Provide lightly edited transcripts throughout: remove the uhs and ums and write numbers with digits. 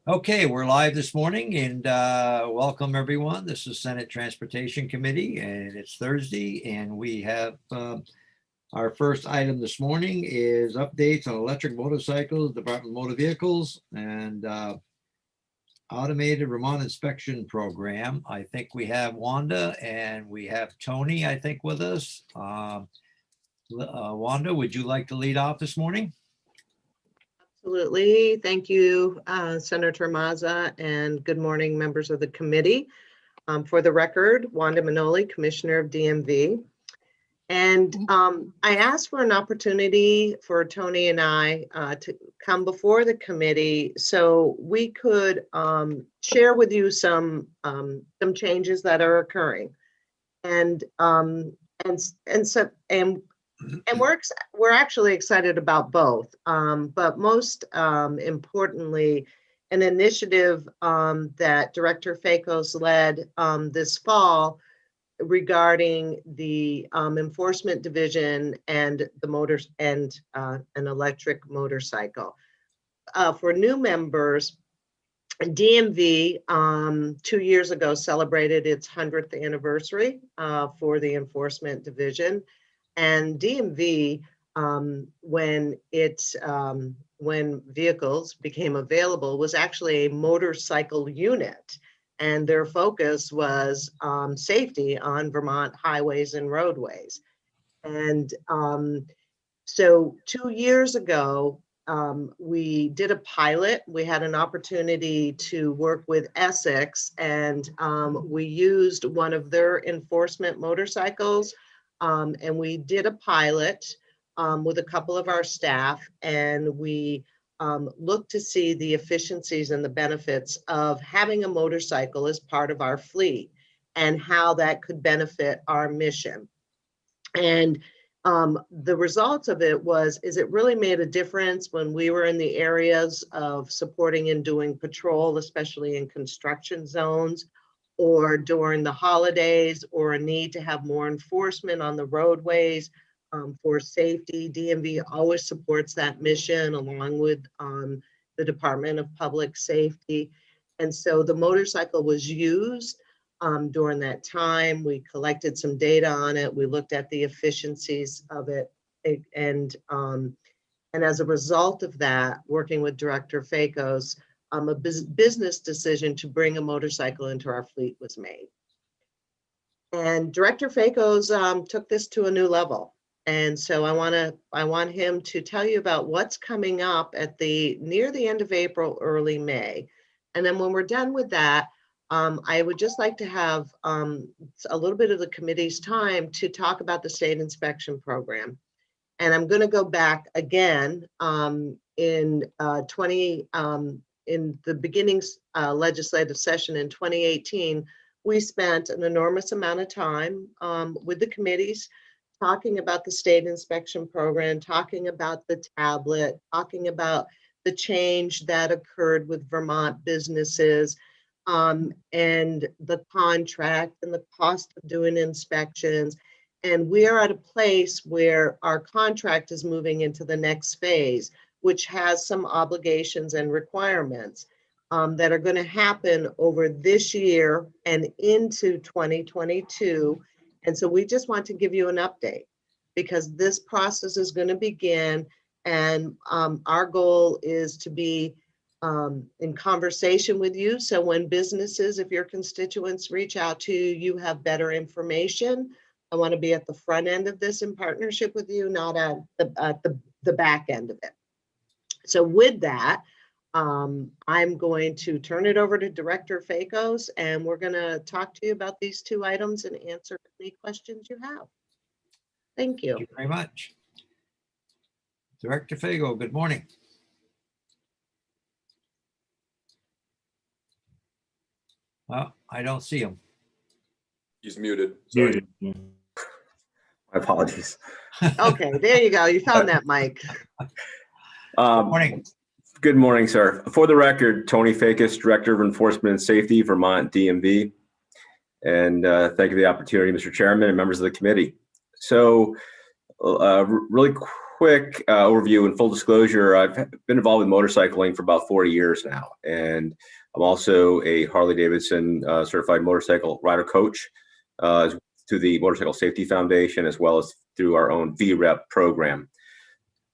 Okay, we're live this morning and welcome everyone. This is Senate Transportation Committee and it's Thursday and we have our first item this morning is updates on electric motorcycles, Department of Motor Vehicles and Automated Vermont Inspection Program. I think we have Wanda and we have Tony, I think, with us. Wanda, would you like to lead off this morning? Absolutely. Thank you, Senator Mazza, and good morning, members of the committee. For the record, Wanda Manoli, Commissioner of DMV. And I asked for an opportunity for Tony and I to come before the committee so we could share with you some changes that are occurring. And we're actually excited about both, but most importantly, an initiative that Director Fakos led this fall regarding the enforcement division and the motors and an electric motorcycle. For new members, DMV 2 years ago celebrated its 100th anniversary for the enforcement division. And DMV, when vehicles became available, was actually a motorcycle unit, and their focus was safety on Vermont highways and roadways. And so 2 years ago, we did a pilot. We had an opportunity to work with Essex, and we used one of their enforcement motorcycles. And we did a pilot with a couple of our staff, and we looked to see the efficiencies and the benefits of having a motorcycle as part of our fleet and how that could benefit our mission. And the results of it is it really made a difference when we were in the areas of supporting and doing patrol, especially in construction zones, or during the holidays, or a need to have more enforcement on the roadways for safety. DMV always supports that mission along with the Department of Public Safety. And so the motorcycle was used during that time. We collected some data on it. We looked at the efficiencies of it. And as a result of that, working with Director Fakos, a business decision to bring a motorcycle into our fleet was made. And Director Fakos took this to a new level. And so I want him to tell you about what's coming up at near the end of April, early May. And then when we're done with that, I would just like to have a little bit of the committee's time to talk about the state inspection program. And I'm going to go back again in the beginning legislative session in 2018, we spent an enormous amount of time with the committees talking about the state inspection program, talking about the tablet, talking about the change that occurred with Vermont businesses, and the contract and the cost of doing inspections. And we are at a place where our contract is moving into the next phase, which has some obligations and requirements that are going to happen over this year and into 2022. And so we just want to give you an update because this process is going to begin, and our goal is to be in conversation with you. So when businesses, if your constituents reach out to you, you have better information. I want to be at the front end of this in partnership with you, not at the back end of it. So with that, I'm going to turn it over to Director Fakos, and we're going to talk to you about these two items and answer any questions you have. Thank you. Thank you very much. Director Fakos, good morning. Well, I don't see him. He's muted. Sorry. My apologies. Okay, there you go. You found that mic. Good morning. Good morning, sir. For the record, Tony Fakos, Director of Enforcement and Safety, Vermont DMV. And thank you for the opportunity, Mr. Chairman and members of the committee. So really quick overview and full disclosure, I've been involved with motorcycling for about 40 years now, and I'm also a Harley-Davidson certified motorcycle rider coach through the Motorcycle Safety Foundation, as well as through our own VREP program.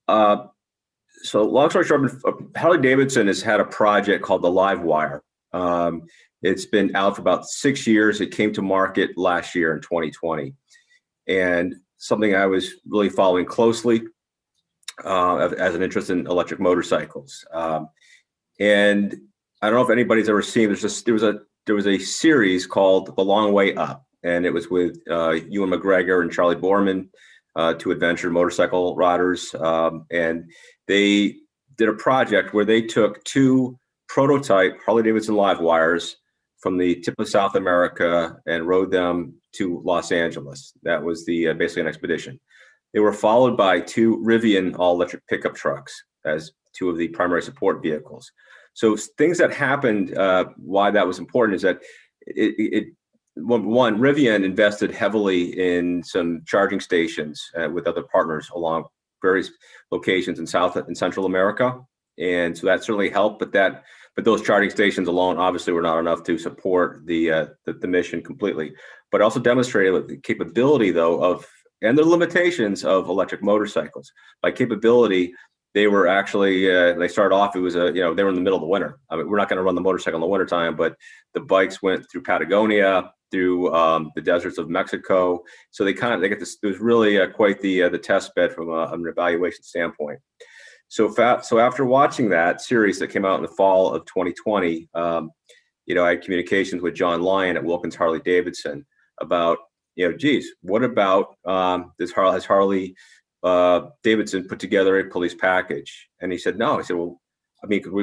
So long story short, Harley-Davidson has had a project called the Livewire. It's been out for about 6 years. It came to market last year in 2020. And something I was really following closely as an interest in electric motorcycles. And I don't know if anybody's ever seen, there was a series called The Long Way Up, and it was with Ewan McGregor and Charlie Borman, two adventure motorcycle riders. And they did a project where they took two prototype Harley-Davidson Livewires from the tip of South America and rode them to Los Angeles. That was the basically an expedition. They were followed by two Rivian all-electric pickup trucks as two of the primary support vehicles. So things that happened, why that was important is that one, Rivian invested heavily in some charging stations with other partners along various locations in South and Central America. And so that certainly helped, but those charging stations alone obviously were not enough to support the mission completely, but also demonstrated the capability though and the limitations of electric motorcycles. By capability, they were actually, they started off, it was they were in the middle of the winter. I mean, we're not going to run the motorcycle in the wintertime, but the bikes went through Patagonia, through the deserts of Mexico. So they get this, it was really quite the test bed from an evaluation standpoint. So after watching that series that came out in the fall of 2020, I had communications with John Lyon at Wilkins Harley-Davidson about, geez, what about has Harley Davidson put together a police package? And he said, no. I said, well, I mean, could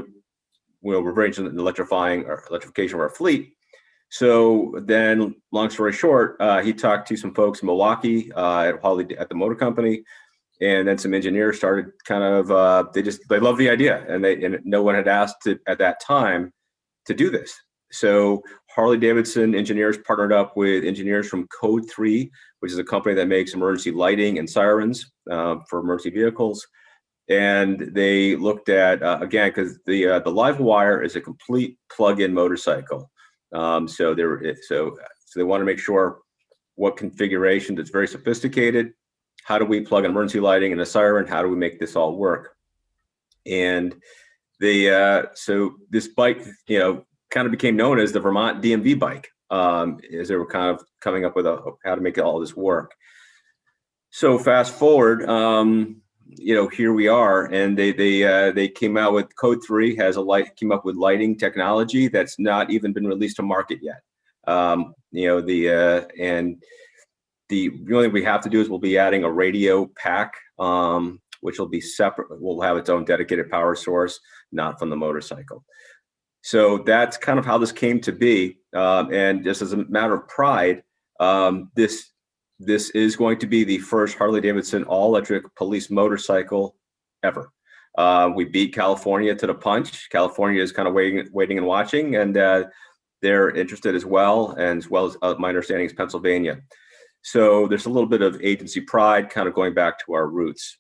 we're very interested in electrification of our fleet. So then, long story short, he talked to some folks in Milwaukee at the motor company, and then some engineers started kind of they loved the idea, and no one had asked at that time to do this. So Harley-Davidson engineers partnered up with engineers from Code 3, which is a company that makes emergency lighting and sirens for emergency vehicles. And they looked at, again, because the Livewire is a complete plug-in motorcycle. So they want to make sure what configuration that's very sophisticated. How do we plug in emergency lighting and a siren? How do we make this all work? And so this bike, kind of became known as the Vermont DMV bike, as they were kind of coming up with how to make all this work. So fast forward, here we are, and they came out with Code 3 came up with lighting technology that's not even been released to market yet. And the only thing we have to do is we'll be adding a radio pack, which will be separate. Will have its own dedicated power source, not from the motorcycle. So that's kind of how this came to be. And just as a matter of pride, this is going to be the first Harley-Davidson all-electric police motorcycle ever. We beat California to the punch. California is kind of waiting and watching, and they're interested as well as my understanding is Pennsylvania. So there's a little bit of agency pride, kind of going back to our roots.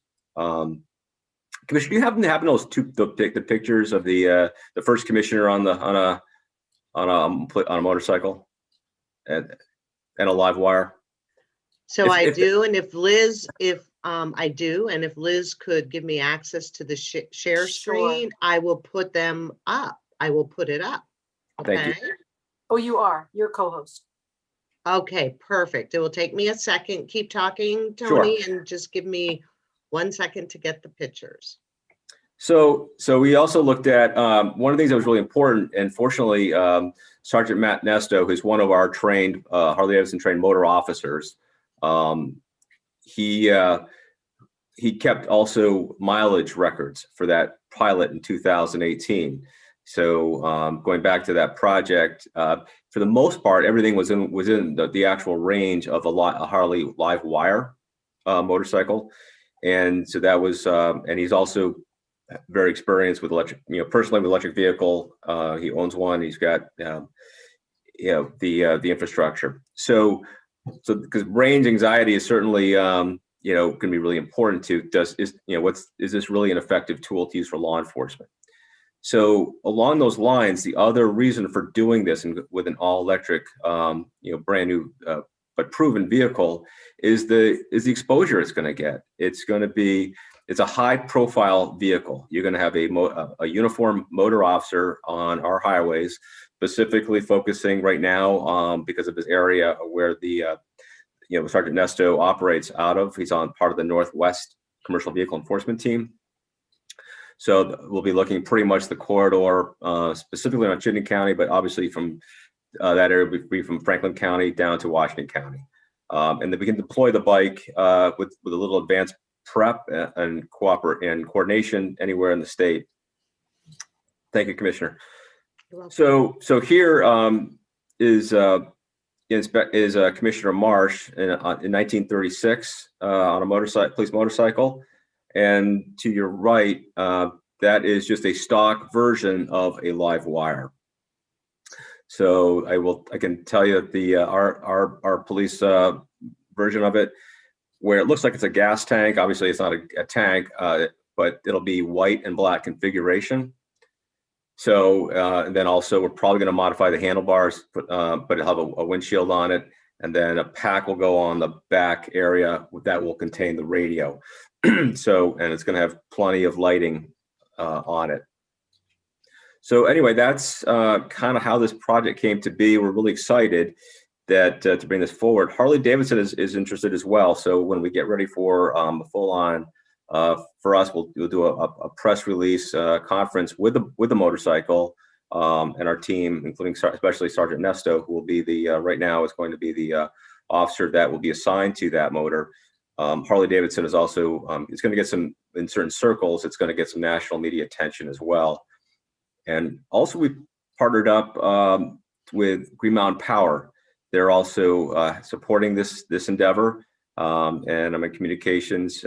Commissioner, do you happen to have the pictures of the first commissioner on a motorcycle and a Livewire? So I do, and if Liz could give me access to the share screen, I will put them up. I will put it up. Okay. Thank you. Oh, you're co-host. Okay, perfect. It will take me a second. Keep talking, Tony, Sure. And just give me 1 second to get the pictures. So we also looked at one of the things that was really important, and fortunately, Sergeant Matt Nesto, who's one of our trained Harley-Davidson trained motor officers, he kept also mileage records for that pilot in 2018. So going back to that project, for the most part, everything was in the actual range of a Harley Livewire motorcycle, and so that was, and he's also very experienced with personally with electric vehicle. He owns one. He's got the infrastructure. So because range anxiety is certainly going to be really important to is this really an effective tool to use for law enforcement? So along those lines, the other reason for doing this and with an all-electric, brand new but proven vehicle is the exposure it's going to get. It's a high-profile vehicle. You're going to have a uniformed motor officer on our highways, specifically focusing right now because of his area where the Sergeant Nesto operates out of. He's on part of the Northwest Commercial Vehicle Enforcement Team. So we'll be looking pretty much the corridor, specifically on Chittenden County, but obviously from that area will be from Franklin County down to Washington County. And then we can deploy the bike with a little advanced prep and coordination anywhere in the state. Thank you, Commissioner. So here is Commissioner Marsh in 1936 on a police motorcycle. And to your right, that is just a stock version of a live wire. So I can tell you the our police version of it, where it looks like it's a gas tank. Obviously, it's not a tank, but it'll be white and black configuration. So and then also we're probably going to modify the handlebars, but it'll have a windshield on it, and then a pack will go on the back area that will contain the radio. So, and it's going to have plenty of lighting on it. So anyway, that's kind of how this project came to be. We're really excited that to bring this forward. Harley-Davidson is interested as well. So when we get ready for a full-on, for us, we'll do a press release conference with the motorcycle and our team, including especially Sergeant Nesto, who will be right now is going to be the officer that will be assigned to that motor. Harley-Davidson is also, it's going to get some, in certain circles, it's going to get some national media attention as well. And also we partnered up with Green Mountain Power. They're also supporting this endeavor. And I'm in communications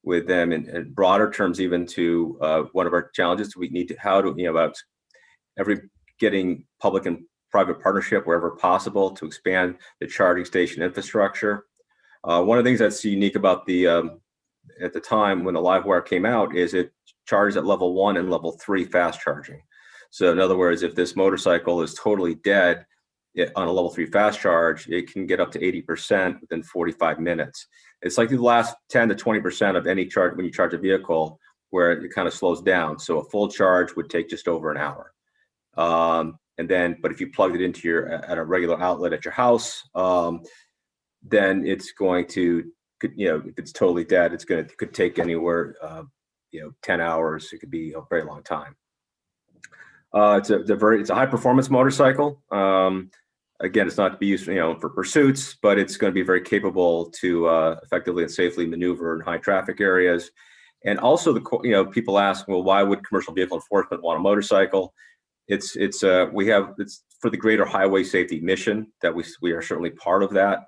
with them in broader terms, even to one of our challenges. We need to, about getting public and private partnership wherever possible to expand the charging station infrastructure. One of the things that's unique about at the time when the LiveWire came out is it charges at level 1 and level 3 fast charging. So in other words, if this motorcycle is totally dead on a level 3 fast charge, it can get up to 80% within 45 minutes. It's like the last 10 to 20% of any charge when you charge a vehicle where it kind of slows down. So a full charge would take just over an hour. But if you plugged it into at a regular outlet at your house, then it's going to, if it's totally dead, it could take anywhere, 10 hours. It could be a very long time. It's a high performance motorcycle. Again, it's not to be used, for pursuits, but it's going to be very capable to effectively and safely maneuver in high traffic areas. And also, people ask, well, why would commercial vehicle enforcement want a motorcycle? It's for the greater highway safety mission that we are certainly part of that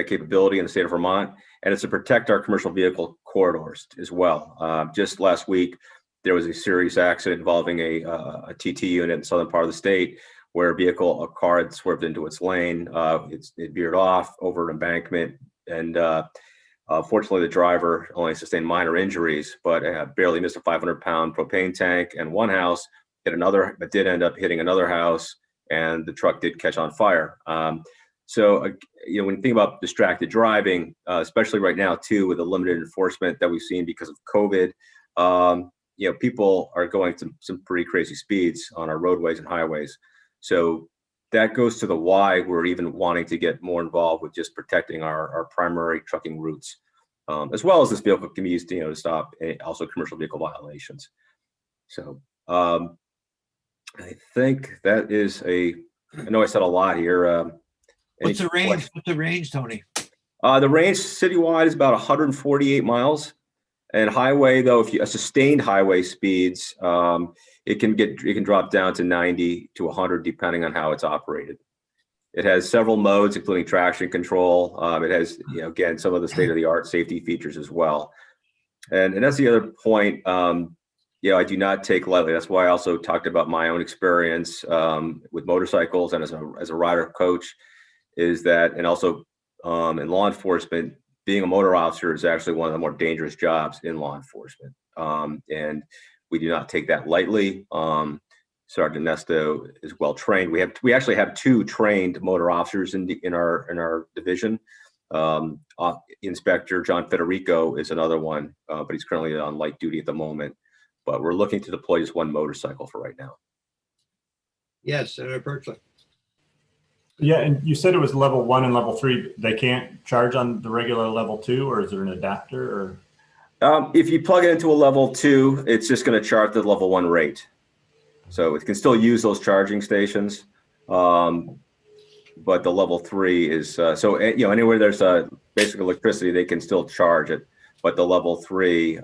capability in the state of Vermont, and it's to protect our commercial vehicle corridors as well. Just last week, there was a serious accident involving a TT unit in the southern part of the state where a car had swerved into its lane. It veered off over an embankment, and fortunately, the driver only sustained minor injuries, but barely missed a 500-pound propane tank and one house, but did end up hitting another house, and the truck did catch on fire. So, when you think about distracted driving, especially right now, too, with the limited enforcement that we've seen because of COVID, people are going to some pretty crazy speeds on our roadways and highways. So that goes to the why we're even wanting to get more involved with just protecting our primary trucking routes, as well as this vehicle can be used to stop also commercial vehicle violations. So I think that is I know I said a lot here. What's the range? What's the range, Tony? The range citywide is about 148 miles, and highway though, if you sustained highway speeds, it can drop down to 90 to 100 depending on how it's operated. It has several modes, including traction control. It has again some of the state-of-the-art safety features as well. And that's the other point. I do not take lightly. That's why I also talked about my own experience with motorcycles and as a rider coach. Is that, and also in law enforcement, being a motor officer is actually one of the more dangerous jobs in law enforcement. And we do not take that lightly. Sergeant Nesto is well trained. We actually have 2 trained motor officers in our division. Inspector John Federico is another one, but he's currently on light duty at the moment. But we're looking to deploy just 1 motorcycle for right now. Yes, Senator Perchlik. Yeah, and you said it was level 1 and level 3. They can't charge on the regular level 2, or is there an adapter? Or if you plug it into a level 2, it's just going to charge the level 1 rate. So it can still use those charging stations, but the level 3 is anywhere there's basic electricity, they can still charge it. But the level 3,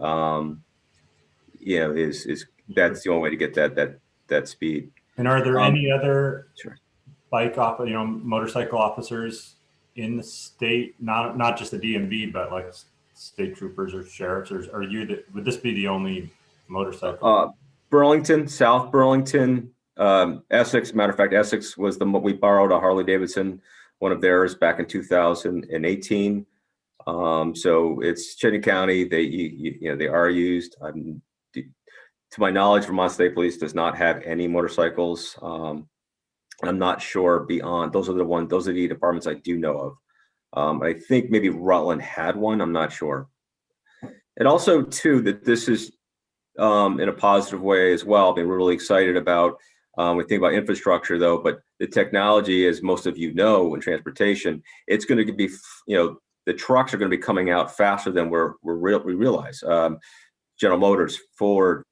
is that's the only way to get that speed. And are there any other Sure. motorcycle officers in the state, not just the DMV, but like state troopers or sheriffs, or would this be the only motorcycle? Burlington, South Burlington, Essex. Matter of fact, Essex was we borrowed a Harley Davidson, one of theirs, back in 2018. So it's Chittenden County. They are used. To my knowledge, Vermont State Police does not have any motorcycles. I'm not sure beyond. Those are the departments I do know of. I think maybe Rutland had one. I'm not sure. And also too, that this is in a positive way as well. We're really excited about. We think about infrastructure though, but the technology, as most of you know, in transportation, it's going to be, the trucks are going to be coming out faster than we realize. General Motors, Ford,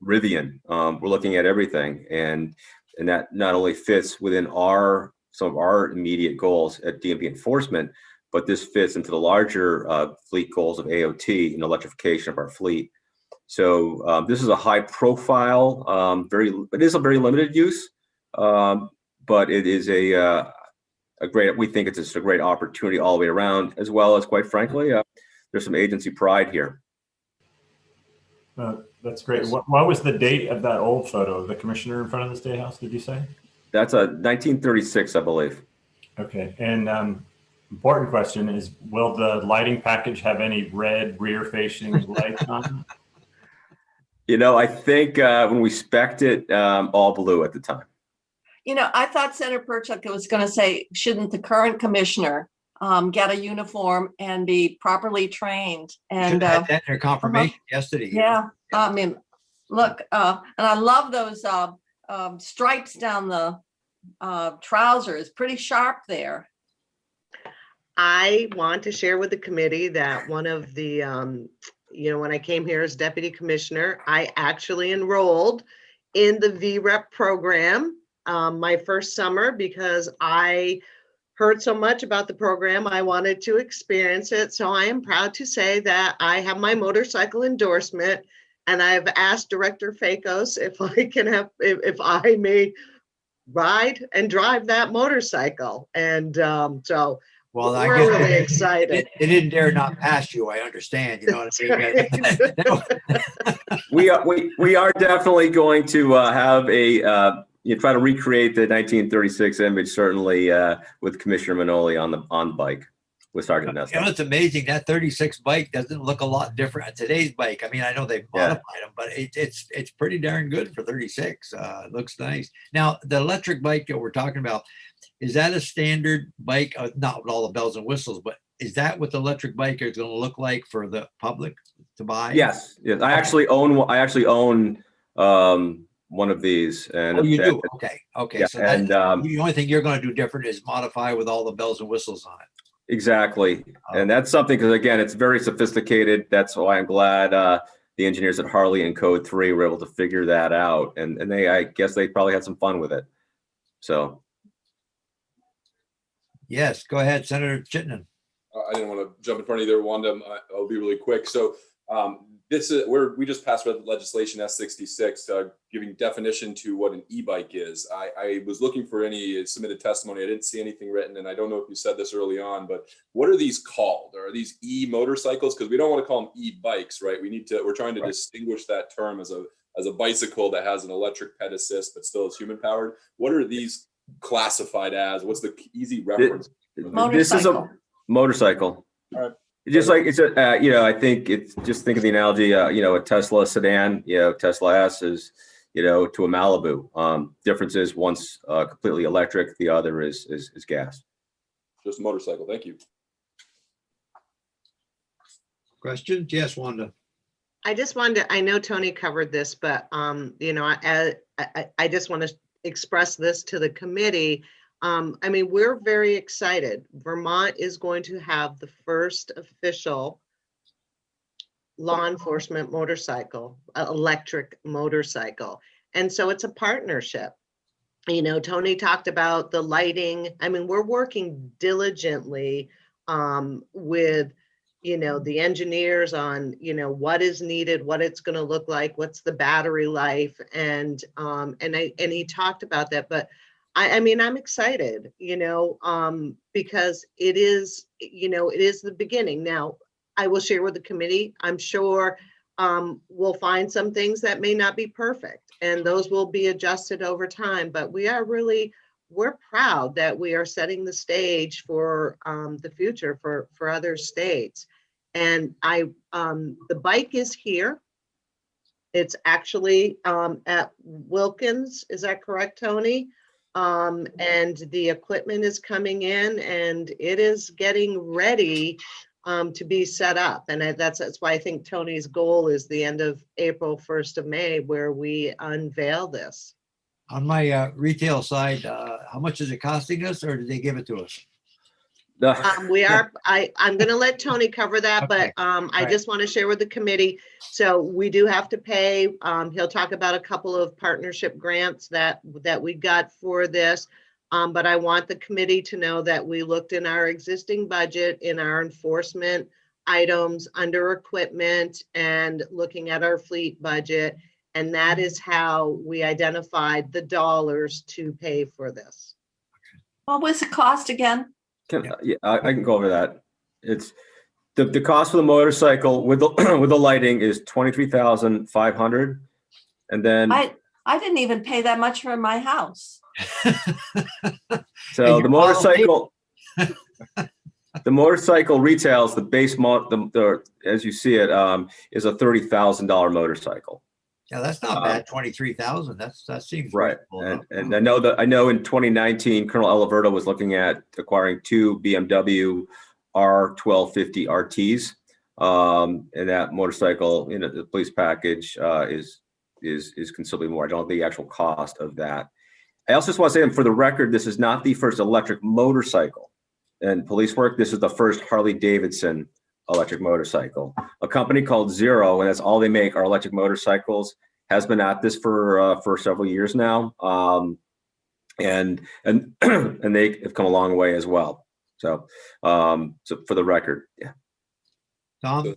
Rivian, we're looking at everything, and that not only fits within some of our immediate goals at DMV enforcement, but this fits into the larger fleet goals of AOT and electrification of our fleet. So this is a high profile, it is a very limited use, but it is we think it's just a great opportunity all the way around, as well as, quite frankly, there's some agency pride here. That's great. What was the date of that old photo? The commissioner in front of the State House, did you say? That's a 1936, I believe. Okay, and important question is, will the lighting package have any red rear-facing lights on it? I think when we spec'd it, all blue at the time. I thought Senator Perchuk was going to say, shouldn't the current commissioner get a uniform and be properly trained? And Should have had that in their confirmation yesterday. Yeah, I mean, look, and I love those stripes down the trousers, pretty sharp there. I want to share with the committee that one of the, when I came here as deputy commissioner, I actually enrolled in the VREP program my first summer because I heard so much about the program. I wanted to experience it. So I am proud to say that I have my motorcycle endorsement, and I've asked Director Fakos if I may ride and drive that motorcycle. And so well, I we're guess really excited. They didn't dare not pass you. I understand. You know what I mean? We are definitely going to have try to recreate the 1936 image, certainly with Commissioner Manoli on the bike with Sergeant Nesto. It's amazing that 36 bike doesn't look a lot different on today's bike. I mean, I know they've modified them, but it's pretty darn good for 36. It looks nice. Now, the electric bike that we're talking about, is that a standard bike? Not with all the bells and whistles, but is that what the electric bike is going to look like for the public to buy? Yes. I actually own one of these. And oh, you do? Okay. Yeah, so the only thing you're going to do different is modify with all the bells and whistles on it. Exactly. And that's something, because again, it's very sophisticated. That's why I'm glad the engineers at Harley and Code 3 were able to figure that out. And I guess they probably had some fun with it. So. Yes, go ahead, Senator Chittenden. I didn't want to jump in front of either, Wanda. I'll be really quick. So we just passed legislation S66 giving definition to what an e-bike is. I was looking for any submitted testimony. I didn't see anything written, and I don't know if you said this early on, but what are these called? Are these e-motorcycles? Because we don't want to call them e-bikes, right? We're trying to distinguish that term as a bicycle that has an electric ped assist but still is human powered. What are these classified as? What's the easy reference? This is Motorcycle. All right. Just like it's a, I think it's just think of the analogy, a Tesla sedan, Tesla S is, to a Malibu. Difference is one's completely electric, the other is gas. Just a motorcycle. Thank you. Questions? Yes, Wanda. I just wanted to, I know Tony covered this, but, I just want to express this to the committee. We're very excited. Vermont is going to have the first official law enforcement motorcycle, electric motorcycle. And so it's a partnership. Tony talked about the lighting. We're working diligently with the engineers on, what is needed, what it's going to look like, what's the battery life. And he talked about that, but I'm excited, because it is the beginning. Now, I will share with the committee, I'm sure we'll find some things that may not be perfect and those will be adjusted over time, but we're proud that we are setting the stage for the future for other states. And the bike is here. It's actually at Wilkins. Is that correct, Tony? And the equipment is coming in and it is getting ready to be set up. And that's why I think Tony's goal is the end of April, 1st of May, where we unveil this. On my retail side, how much is it costing us, or did they give it to us? I'm going to let Tony cover that, Okay. but I Right. just want to share with the committee. So we do have to pay. He'll talk about a couple of partnership grants that we got for this. But I want the committee to know that we looked in our existing budget, in our enforcement items under equipment and looking at our fleet budget. And that is how we identified the dollars to pay for this. What was the cost again? I can go over that. It's the cost for the motorcycle with the with the lighting is $23,500, and then I didn't even pay that much for my house. so And the your model motorcycle retails the base the as you see it is a $30,000 motorcycle. Yeah, that's not bad. 23,000. That seems Right, reasonable. and I know in 2019 Colonel Oliverto was looking at acquiring 2 BMW R1250 RTs, and that motorcycle, the police package is considerably more. I don't know the actual cost of that. I also just want to say, for the record, this is not the first electric motorcycle in police work. This is the first Harley Davidson electric motorcycle. A company called Zero, and that's all they make are electric motorcycles, has been at this for several years now, and they have come a long way as well. So for the record, yeah. Tom?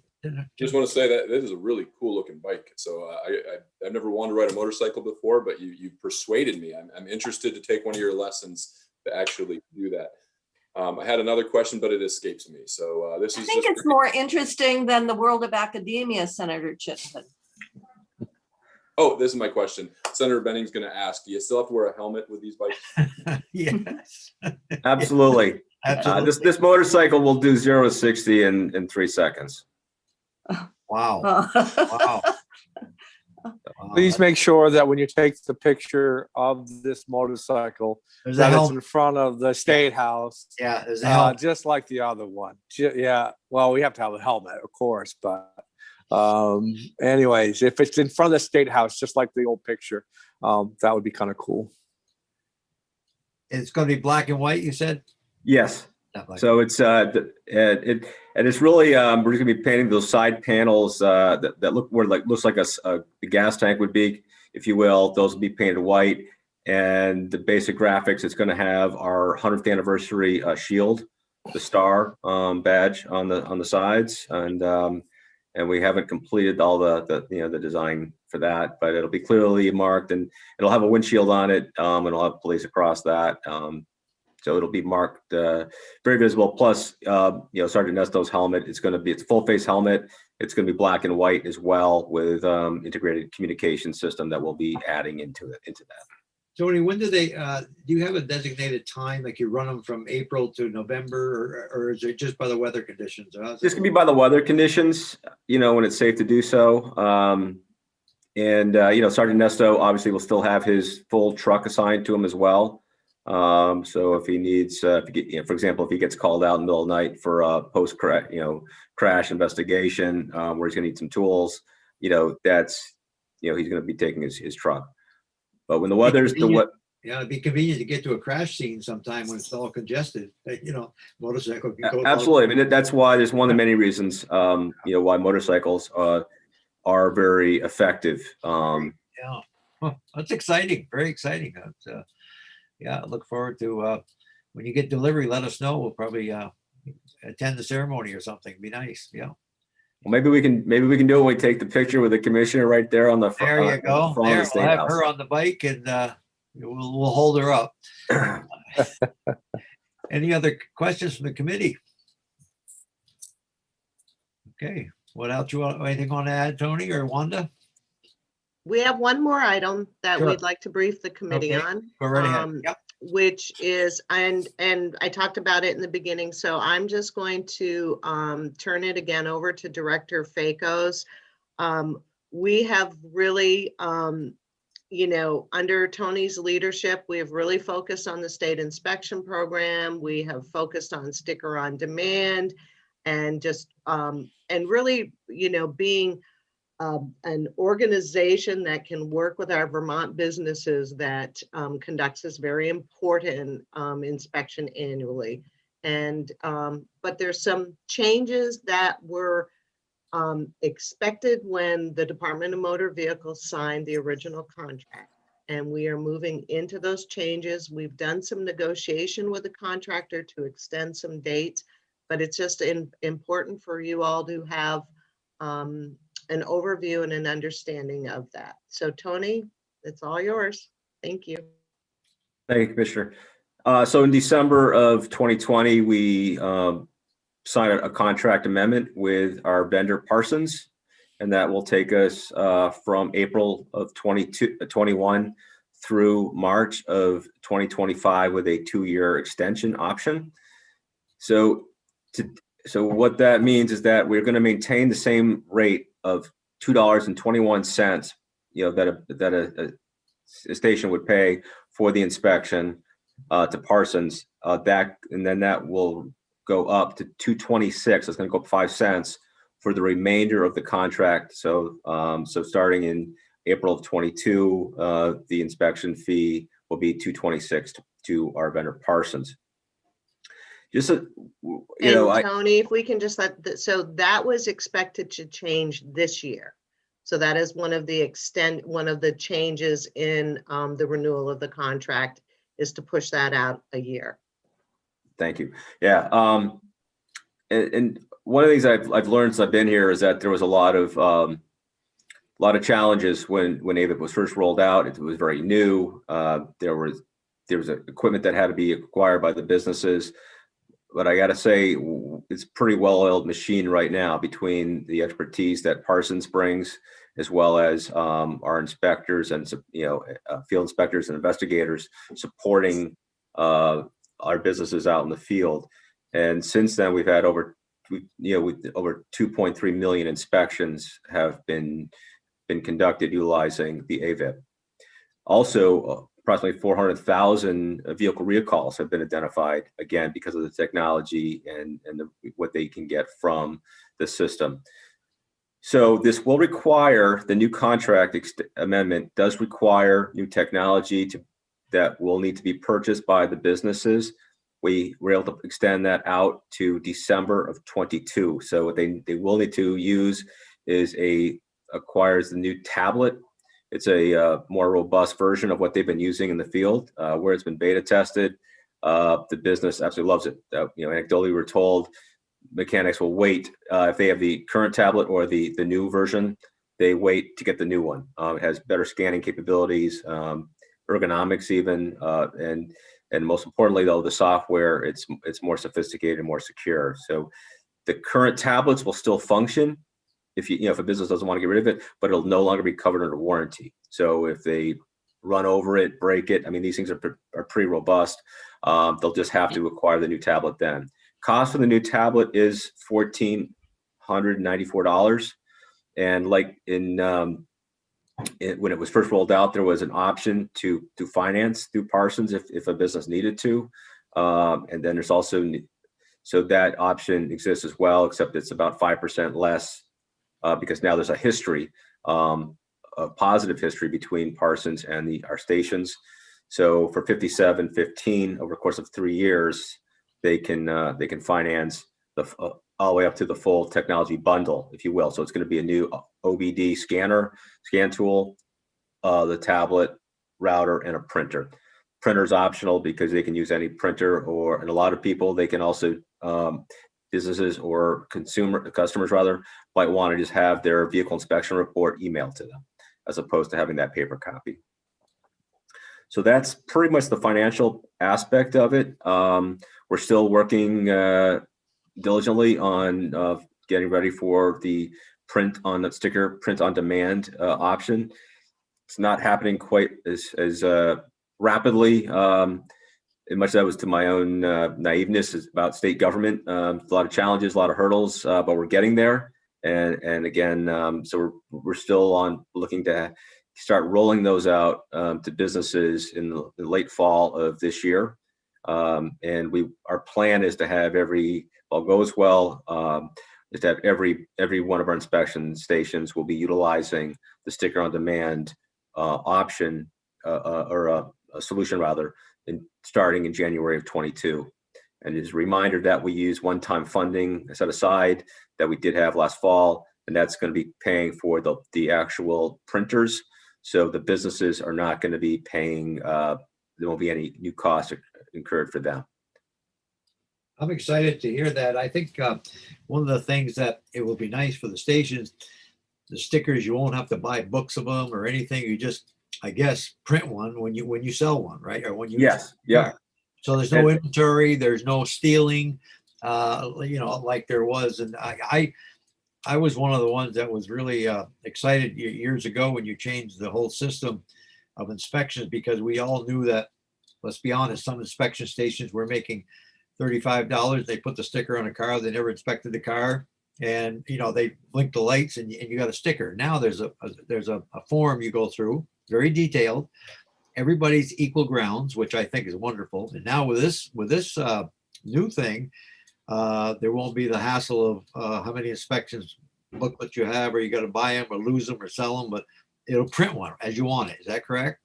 Just want to say that this is a really cool looking bike. So I've never wanted to ride a motorcycle before, but you persuaded me. I'm interested to take one of your lessons to actually do that. I had another question, but it escapes me. So this is I think just it's more interesting than the world of academia, Senator Chitman. Oh, this is my question. Senator Benning's going to ask, do you still have to wear a helmet with these bikes? Yes. Absolutely. Absolutely. This motorcycle will do 0 to 60 in 3 seconds. Wow. Wow. Wow. Please make sure that when you take the picture of this motorcycle, There's a that it's helmet. in front of the State House, Yeah, there's a helmet. just like the other one. Yeah, well, we have to have a helmet, of course, but anyways, if it's in front of the State House, just like the old picture, that would be kind of cool. It's going to be black and white, you said? Yes. Not black. So it's it's really we're just gonna be painting those side panels that look where looks like a gas tank would be, if you will. Those will be painted white, and the basic graphics, it's going to have our 100th anniversary shield, the star badge on the sides, and we haven't completed all the design for that, but it'll be clearly marked, and it'll have a windshield on it, and it'll have police across that. So it'll be marked, very visible. Plus, Sergeant Nesto's helmet, it's a full face helmet. It's going to be black and white as well, with integrated communication system that we'll be adding into that. Tony, when do they, do you have a designated time, like you run them from April to November, or is it just by the weather conditions? Or how's This it can be by the weather conditions, when it's safe to do so. Sergeant Nesto obviously will still have his full truck assigned to him as well. So if he needs, for example, if he gets called out in the middle of the night for a crash investigation, where he's gonna need some tools, that's, he's gonna be taking his truck. But when the weather's Yeah, it'd be convenient to get to a crash scene sometime when it's all congested, motorcycle can go. absolutely. I mean, that's why there's one of the many reasons, why motorcycles are very effective. Yeah, Huh, that's exciting, very exciting. Yeah, I look forward to, when you get delivery, let us know. We'll probably attend the ceremony or something. Be nice, yeah. Well, maybe we can do it when we take the picture with the commissioner right there on the There you go. front of There, the State we'll have House. her on the bike and we'll hold her up. Any other questions from the committee? Okay, what else anything want to add, Tony or Wanda? We have one more item that Sure. we'd like to brief the committee Okay, on. Go right ahead. Yep. Which is, and I talked about it in the beginning, so I'm just going to turn it again over to Director Fakos. We have really, under Tony's leadership, we have really focused on the state inspection program. We have focused on sticker on demand and just, and really, being an organization that can work with our Vermont businesses that conducts this very important inspection annually. And, but there's some changes that were expected when the Department of Motor Vehicles signed the original contract. And we are moving into those changes. We've done some negotiation with the contractor to extend some dates, but it's just important for you all to have an overview and an understanding of that. So Tony, it's all yours. Thank you. Thank you, Commissioner. So in December of 2020, we signed a contract amendment with our vendor Parsons, and that will take us from April of 21 through March of 2025 with a 2-year extension option. So what that means is that we're going to maintain the same rate of $2.21, that a station would pay for the inspection to Parsons. And then that will go up to $2.26. It's going to go up 5 cents for the remainder of the contract. So starting in April of 22, the inspection fee will be $2.26 to our vendor Parsons. Just Tony, if we can just so that was expected to change this year. So that is one of the changes in the renewal of the contract is to push that out a year. Thank you. Yeah. And one of the things I've learned since I've been here is that there was a lot of challenges when AVIP was first rolled out. It was very new. There was equipment that had to be acquired by the businesses. But I got to say, it's a pretty well-oiled machine right now between the expertise that Parsons brings, as well as our inspectors and field inspectors and investigators supporting our businesses out in the field. And since then, we've had over 2.3 million inspections have been conducted utilizing the AVIP. Also, approximately 400,000 vehicle recalls have been identified, again, because of the technology and what they can get from the system. So this will require, the new contract amendment does require new technology that will need to be purchased by the businesses. We were able to extend that out to December of 22. So what they will need to use is acquires the new tablet. It's a more robust version of what they've been using in the field, where it's been beta tested. The business absolutely loves it. Anecdotally, we're told mechanics will wait if they have the current tablet or the new version. They wait to get the new one. It has better scanning capabilities, ergonomics even, and most importantly, though, the software it's more sophisticated and more secure. So the current tablets will still function if a business doesn't want to get rid of it, but it'll no longer be covered under warranty. So if they run over it, break it. I mean, these things are pretty robust. They'll just have to acquire the new tablet then. Cost for the new tablet is $1,494. And like when it was first rolled out, there was an option to finance through Parsons if a business needed to. And then there's also, so that option exists as well, except it's about 5% less because now there's a history, a positive history between Parsons and our stations. So for $57.15 over the course of 3 years, they can finance all the way up to the full technology bundle, if you will. So it's going to be a new OBD scan tool, the tablet, router, and a printer. Printer's optional because they can use any printer, and a lot of people, they can also, businesses or customers rather, might want to just have their vehicle inspection report emailed to them, as opposed to having that paper copy. So that's pretty much the financial aspect of it. We're still working diligently on getting ready for the print on demand option. It's not happening quite as rapidly. And much of that was to my own naiveness about state government. A lot of challenges, a lot of hurdles, but we're getting there. And again, so we're still looking to start rolling those out to businesses in the late fall of this year. And our plan is to have all goes well, is that every one of our inspection stations will be utilizing the sticker on demand option or a solution rather, starting in January of 22. And as a reminder that we use one-time funding set aside that we did have last fall, and that's going to be paying for the actual printers. So the businesses are not going to be paying, there won't be any new costs incurred for them. I'm excited to hear that. I think one of the things that it will be nice for the stations, the stickers, you won't have to buy books of them or anything. You just, I guess, print one when you sell one, right? Or when you Yes, yeah. So there's no inventory, there's no stealing, like there was. And I was one of the ones that was really excited years ago when you changed the whole system of inspections, because we all knew that, let's be honest, some inspection stations were making $35. They put the sticker on a car, they never inspected the car, and they blink the lights and you got a sticker. Now there's a form you go through, very detailed. Everybody's equal grounds, which I think is wonderful. And now with this new thing, there won't be the hassle of how many inspections booklets you have, or you got to buy them or lose them or sell them, but it'll print one as you want it. Is that correct?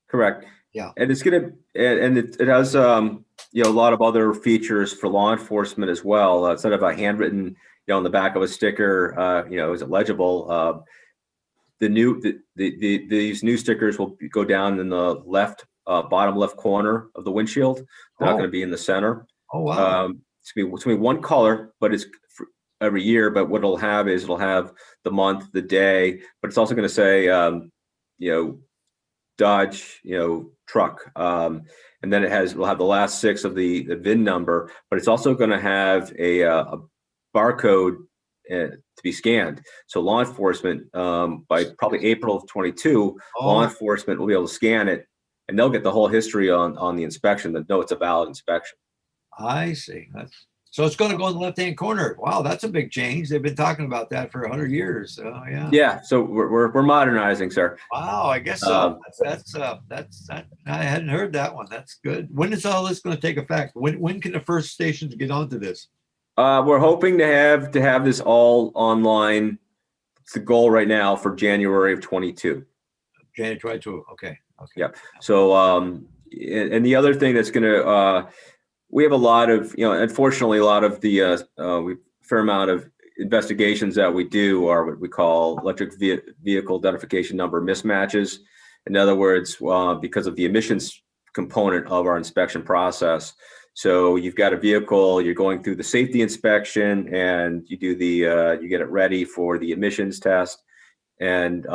Correct. Yeah. And it's going to, and it has, a lot of other features for law enforcement as well. Instead of a handwritten, on the back of a sticker, is it legible? These new stickers will go down in the bottom left corner of the windshield. They're not going to be in the center. Oh, wow. It's going to be one color, but it's every year. But what it'll have is it'll have the month, the day, but it's also going to say, Dodge, truck. And then we'll have the last 6 of the VIN number, but it's also going to have a barcode to be scanned. So law enforcement, by probably April of 22, law enforcement will be able to scan it, and they'll get the whole history on the inspection to know it's a valid inspection. I see. So it's going to go in the left-hand corner. Wow, that's a big change. They've been talking about that for 100 years. So yeah. Yeah. So we're modernizing, sir. Wow, I guess so. That's I hadn't heard that one. That's good. When is all this going to take effect? When can the first stations get onto this? We're hoping to have this all online. It's the goal right now for January of 22. January 22. Okay. Yeah. So and the other thing that's going to we have a lot of, unfortunately, a lot of the fair amount of investigations that we do are what we call electric vehicle identification number mismatches. In other words, because of the emissions component of our inspection process. So you've got a vehicle, you're going through the safety inspection, and you do you get it ready for the emissions test. And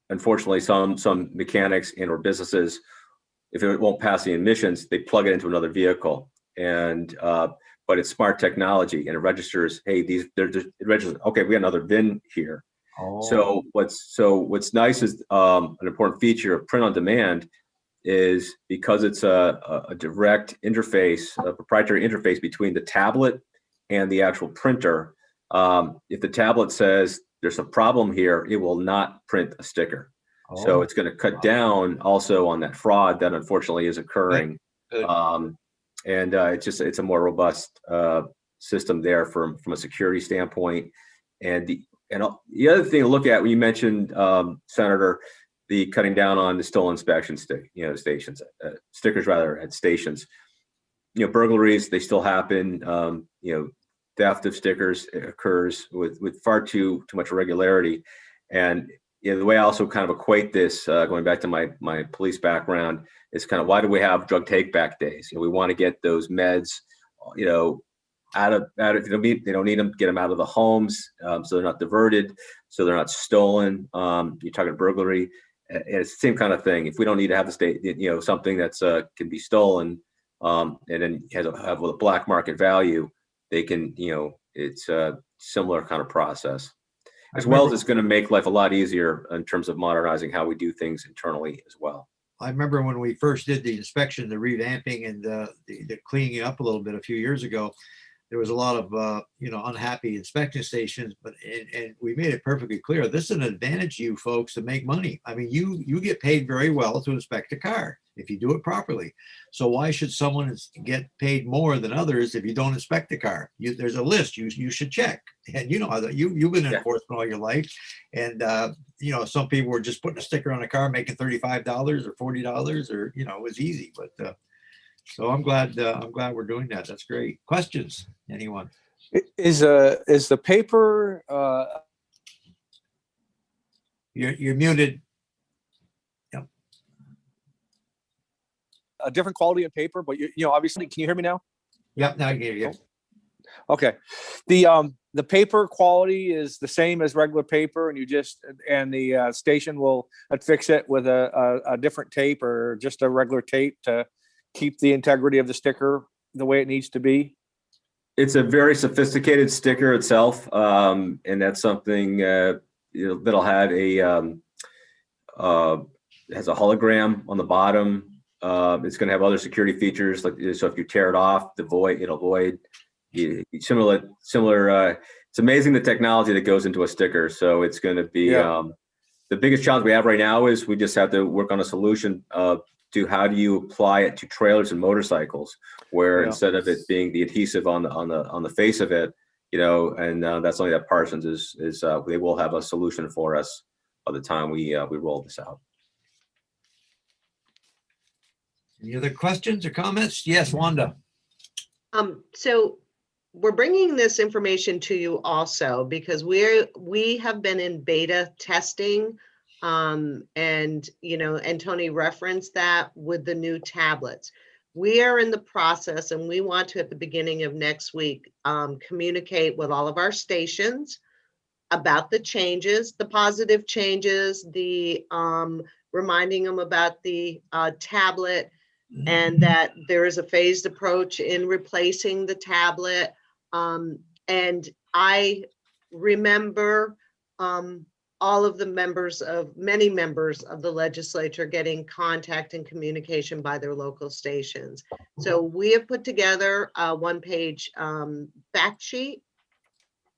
unfortunately, some mechanics and or businesses, if it won't pass the emissions, they plug it into another vehicle, and but it's smart technology, and it registers. Hey, it registers. Okay, we got another VIN here, Oh, So what's nice is an important feature of print on demand is because it's a direct interface, a proprietary interface between the tablet and the actual printer. If the tablet says there's a problem here, it will not print a sticker. So oh, it's going to cut down also on that fraud that unfortunately is occurring. good. It's a more robust system there from a security standpoint. And the other thing to look at when you mentioned, Senator, the cutting down on the stolen inspection stations, stickers rather at stations. Burglaries, they still happen. Theft of stickers occurs with far too much regularity. And the way I also kind of equate this, going back to my police background, is kind of why do we have drug take back days? We want to get those meds, out of if they don't need them, get them out of the homes, so they're not diverted, so they're not stolen. You're talking burglary, and it's the same kind of thing. If we don't need to have the state, something that's can be stolen, and then have a black market value, they can, it's a similar kind of process. As well as it's going to make life a lot easier in terms of modernizing how we do things internally as well. I remember when we first did the inspection, the revamping and the cleaning up a little bit a few years ago, there was a lot of, unhappy inspection stations, and we made it perfectly clear. This is an advantage to you folks to make money. I mean, you get paid very well to inspect a car if you do it properly. So why should someone get paid more than others if you don't inspect the car? There's a list you should check. And you've been in enforcement all your life. And, some people were just putting a sticker on a car, making $35 or $40 or, it was easy. But so I'm glad we're doing that. That's great. Questions? Anyone? Is the paper You're muted. Yep. a different quality of paper? But obviously, can you hear me now? Yep. Now I can hear you. Okay. The paper quality is the same as regular paper, and the station will affix it with a different tape or just a regular tape to keep the integrity of the sticker the way it needs to be. It's a very sophisticated sticker itself, and that's something that'll have has a hologram on the bottom. It's going to have other security features, so if you tear it off, it'll void. Similar. It's amazing the technology that goes into a sticker. So it's going to be the biggest challenge we have right now is we just have to work on a solution to how do you apply it to trailers and motorcycles, where instead of it being the adhesive on the face of it, and that's something that Parsons is they will have a solution for us by the time we roll this out. Any other questions or comments? Yes, Wanda. So we're bringing this information to you also because we have been in beta testing, and Tony referenced that with the new tablets. We are in the process, and we want to, at the beginning of next week, communicate with all of our stations about the changes, the positive changes, the reminding them about the tablet, and that there is a phased approach in replacing the tablet. And I remember all of many members of the legislature getting contact and communication by their local stations. So we have put together a one-page fact sheet,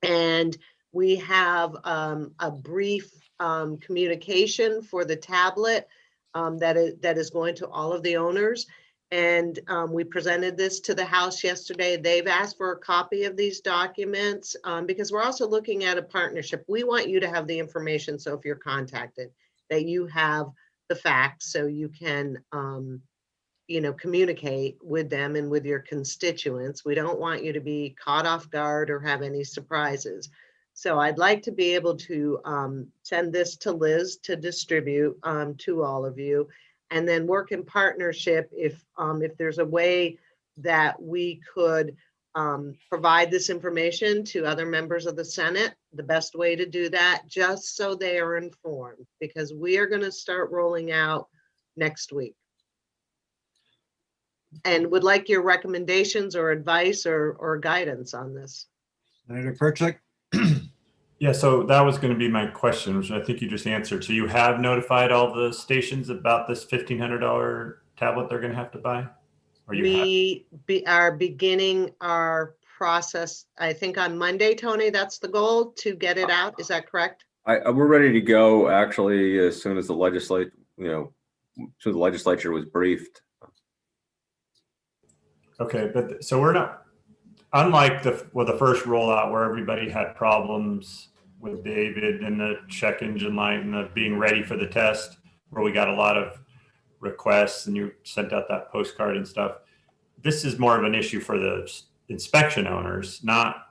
and we have a brief communication for the tablet that is going to all of the owners. And we presented this to the House yesterday. They've asked for a copy of these documents because we're also looking at a partnership. We want you to have the information. So if you're contacted, that you have the facts so you can, communicate with them and with your constituents. We don't want you to be caught off guard or have any surprises. So I'd like to be able to send this to Liz to distribute to all of you, and then work in partnership if there's a way that we could provide this information to other members of the Senate, the best way to do that, just so they are informed, because we are going to start rolling out next week. And would like your recommendations or advice or guidance on this. Senator Perchik. Yeah, so that was going to be my question, which I think you just answered. So you have notified all the stations about this $1,500 tablet they're going to have to buy? Or you have? Are beginning our process, I think on Monday, Tony, that's the goal, to get it out. Is that correct? We're ready to go actually as soon as the legislature was briefed. Okay, but so we're not, unlike the first rollout where everybody had problems with David and the check engine light and the being ready for the test, where we got a lot of requests and you sent out that postcard and stuff. This is more of an issue for the inspection owners, not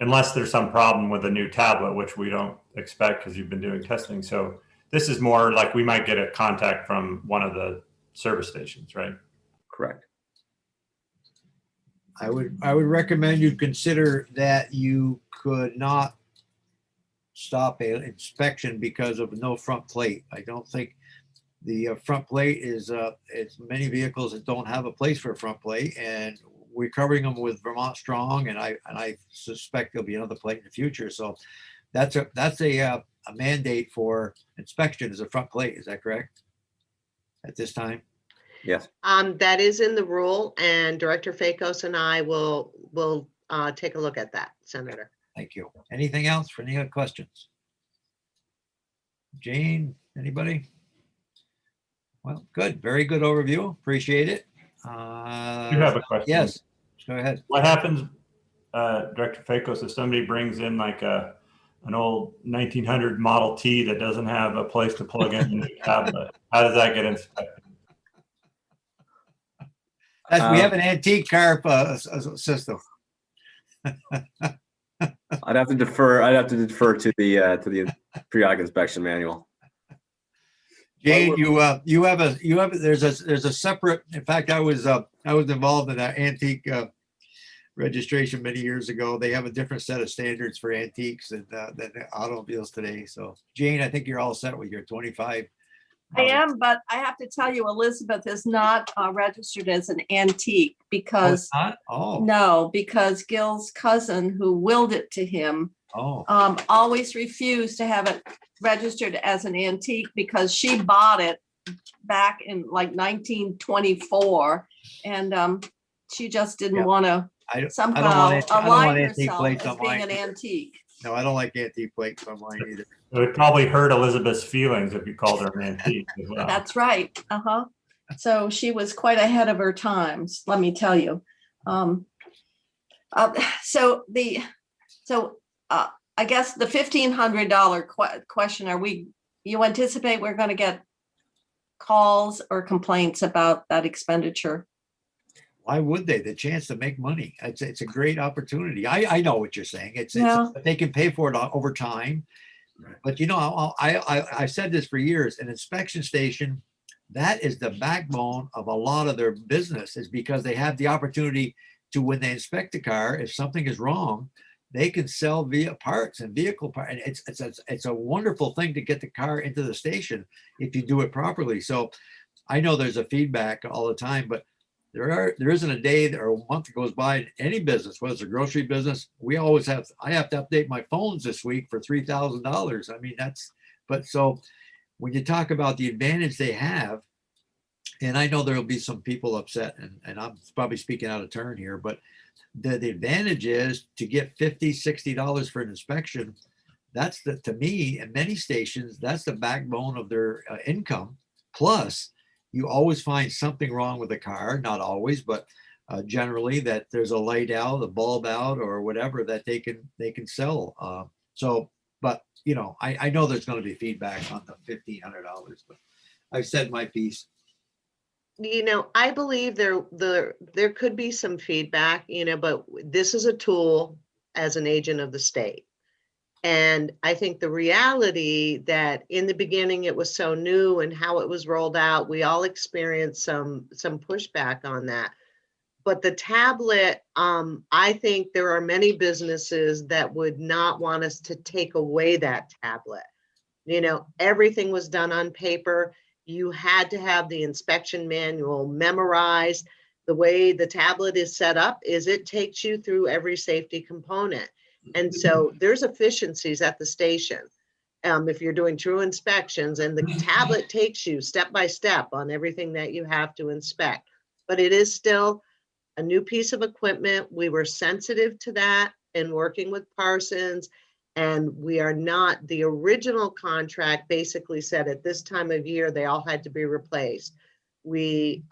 unless there's some problem with a new tablet, which we don't expect because you've been doing testing. So this is more like we might get a contact from one of the service stations, right? Correct. I would recommend you consider that you could not stop an inspection because of no front plate. I don't think the front plate is, it's many vehicles that don't have a place for a front plate, and we're covering them with Vermont Strong, and I suspect there'll be another plate in the future. So that's a mandate for inspection is a front plate. Is that correct? At this time? Yes. That is in the rule, and Director Fakos and I will take a look at that, Senator. Thank you. Anything else for any other questions? Jane, anybody? Well, good. Very good overview. Appreciate it. You have a question. Yes, go ahead. What happens, Director Fakos, if somebody brings in like an old 1900 Model T that doesn't have a place to plug in the tablet? How does that get inspected? We have an antique car system. I'd have to defer to the periodic inspection manual. Jane, there's a separate, in fact, I was involved in that antique registration many years ago. They have a different set of standards for antiques than automobiles today. So Jane, I think you're all set with your 25. I am, but I have to tell you, Elizabeth is not registered as an antique because no, because Gil's cousin who willed it to him always refused to have it registered as an antique because she bought it back in like 1924, and she just didn't want to somehow align herself as being an antique. No, I don't like antique plates on mine either. It would probably hurt Elizabeth's feelings if you called her an antique as well. That's right. So she was quite ahead of her times, let me tell you. I guess the $1,500 question, you anticipate we're going to get calls or complaints about that expenditure? Why would they? The chance to make money. It's a great opportunity. I know what you're saying. They can pay for it over time. But I said this for years, an inspection station, that is the backbone of a lot of their business, is because they have the opportunity to, when they inspect a car, if something is wrong, they can sell parts and vehicle parts. And it's a wonderful thing to get the car into the station if you do it properly. So I know there's a feedback all the time, but there isn't a day or a month that goes by in any business, whether it's a grocery business. I have to update my phones this week for $3,000. I mean, so when you talk about the advantage they have, and I know there'll be some people upset, and I'm probably speaking out of turn here, but the advantage is to get $50, $60 for an inspection. To me, in many stations, that's the backbone of their income. Plus, you always find something wrong with the car, not always, but generally that there's a light out, a bulb out, or whatever that they can sell. But I know there's going to be feedback on the $1,500, but I've said my piece. I believe there could be some feedback, but this is a tool as an agent of the state. And I think the reality that in the beginning it was so new and how it was rolled out, we all experienced some pushback on that. But the tablet, I think there are many businesses that would not want us to take away that tablet. Everything was done on paper. You had to have the inspection manual memorized. The way the tablet is set up is it takes you through every safety component. And so there's efficiencies at the station. If you're doing true inspections, and the tablet takes you step by step on everything that you have to inspect. But it is still a new piece of equipment. We were sensitive to that in working with Parsons. And we are not, the original contract basically said at this time of year, they all had to be replaced. We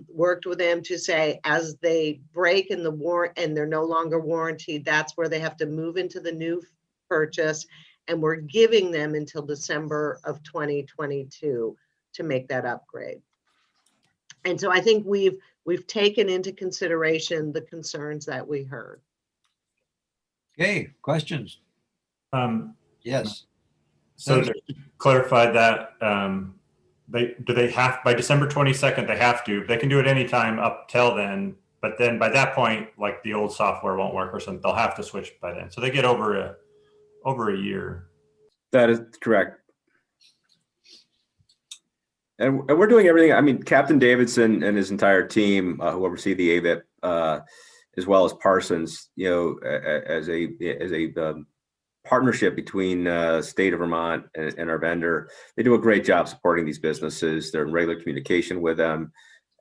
worked with them to say, as they break in the warrant and they're no longer warranted, that's where they have to move into the new purchase. And we're giving them until December of 2022 to make that upgrade. And so I think we've taken into consideration the concerns that we heard. Okay, questions? Yes. So to clarify that, they have, by December 22nd, they have to, they can do it anytime up till then, but then by that point, like the old software won't work or something, they'll have to switch by then. So they get over a year. That is correct. And we're doing everything. I mean, Captain Davidson and his entire team who oversee the AVIP, as well as Parsons, you know, as a partnership between state of Vermont and our vendor. They do a great job supporting these businesses. They're in regular communication with them.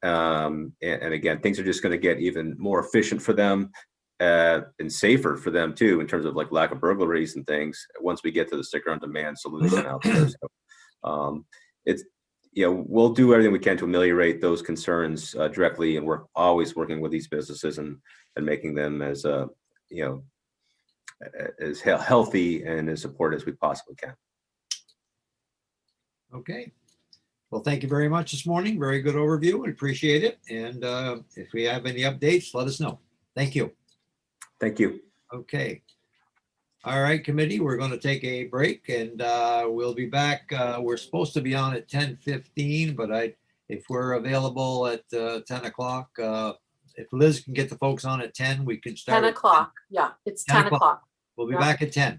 And again, things are just going to get even more efficient for them and safer for them too, in terms of like lack of burglaries and things once we get to the sticker on demand solution out there. So it's, you know, we'll do everything we can to ameliorate those concerns directly, and we're always working with these businesses and making them as you know, as healthy and as supported as we possibly can. Okay. Well, thank you very much this morning. Very good overview. We appreciate it. And if we have any updates, let us know. Thank you. Thank you. Okay. All right, committee, we're going to take a break, and we'll be back. We're supposed to be on at 10:15, but if we're available at 10 o'clock, if Liz can get the folks on at 10, we can start. 10 o'clock. Yeah, it's 10 o'clock. We'll be Yeah. back at 10.